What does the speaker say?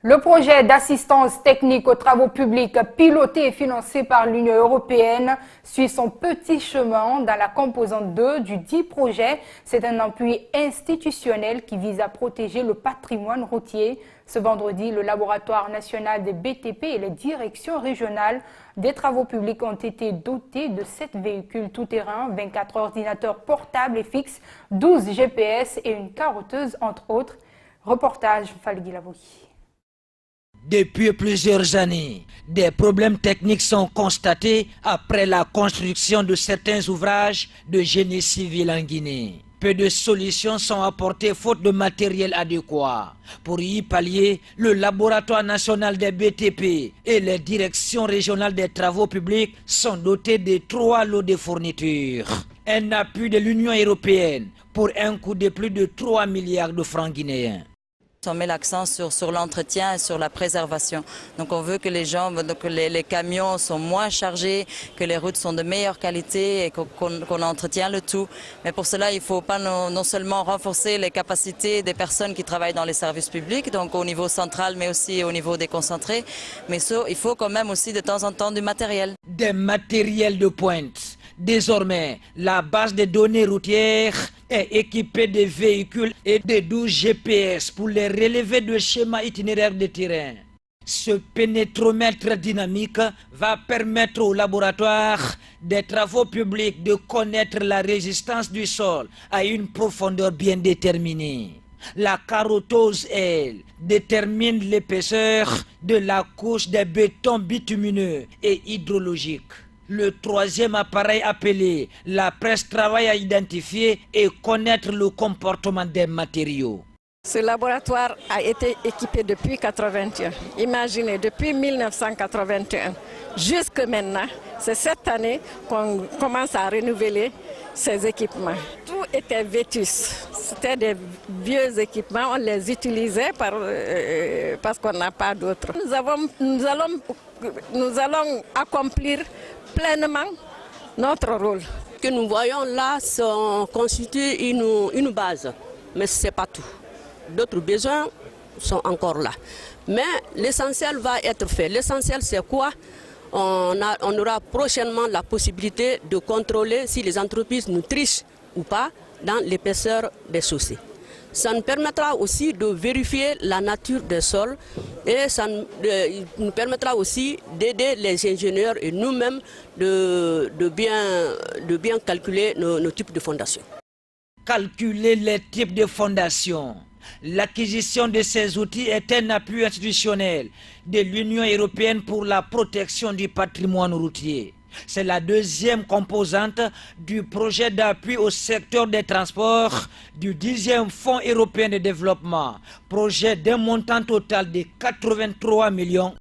Le projet d'assistance technique aux travaux publics piloté et financé par l'Union européenne suit son petit chemin dans la composante 2 du dit projet. C'est un appui institutionnel qui vise à protéger le patrimoine routier. Ce vendredi, le laboratoire national des BTP et les directions régionales des travaux publics ont été dotés de 7 véhicules tout-terrain, 24 ordinateurs portables et fixes, 12 GPS et une carotteuse entre autres. Reportage Falgui Lavoui. Depuis plusieurs années, des problèmes techniques sont constatés après la construction de certains ouvrages de génie civil en Guinée. Peu de solutions sont apportées faute de matériel adéquat. Pour y pallier, le laboratoire national des BTP et les directions régionales des travaux publics sont dotés de 3 lots de fournitures. Un appui de l'Union européenne pour un coût de plus de 3 milliards de francs guinéens. On met l'accent sur l'entretien et sur la préservation. Donc on veut que les camions sont moins chargés, que les routes sont de meilleure qualité et qu'on entretient le tout. Mais pour cela, il ne faut pas non seulement renforcer les capacités des personnes qui travaillent dans les services publics, donc au niveau central mais aussi au niveau déconcentré, mais il faut quand même aussi de temps en temps du matériel. Des matériels de pointe. Désormais, la base de données routières est équipée de véhicules et de 12 GPS pour les relever de schémas itinéraires de terrain. Ce pénétromètre dynamique va permettre au laboratoire des travaux publics de connaître la résistance du sol à une profondeur bien déterminée. La carotteuse, elle, détermine l'épaisseur de la couche des bétons bitumineux et hydrologiques. Le troisième appareil appelé la presse travaille à identifier et connaître le comportement des matériaux. Ce laboratoire a été équipé depuis 1981. Imaginez, depuis 1981 jusque maintenant, c'est cette année qu'on commence à renouveler ces équipements. Tout était vétus. C'était des vieux équipements, on les utilisait parce qu'on n'a pas d'autres. Nous allons accomplir pleinement notre rôle. Ce que nous voyons là constitue une base, mais ce n'est pas tout. D'autres besoins sont encore là. Mais l'essentiel va être fait. L'essentiel, c'est quoi? On aura prochainement la possibilité de contrôler si les entreprises nous trichent ou pas dans l'épaisseur des chaussées. Ça nous permettra aussi de vérifier la nature des sols et ça nous permettra aussi d'aider les ingénieurs et nous-mêmes de bien calculer nos types de fondations. Calculer les types de fondations. L'acquisition de ces outils est un appui institutionnel de l'Union européenne pour la protection du patrimoine routier. C'est la deuxième composante du projet d'appui au secteur des transports du 10e Fonds européen de développement, projet d'un montant total de 83 millions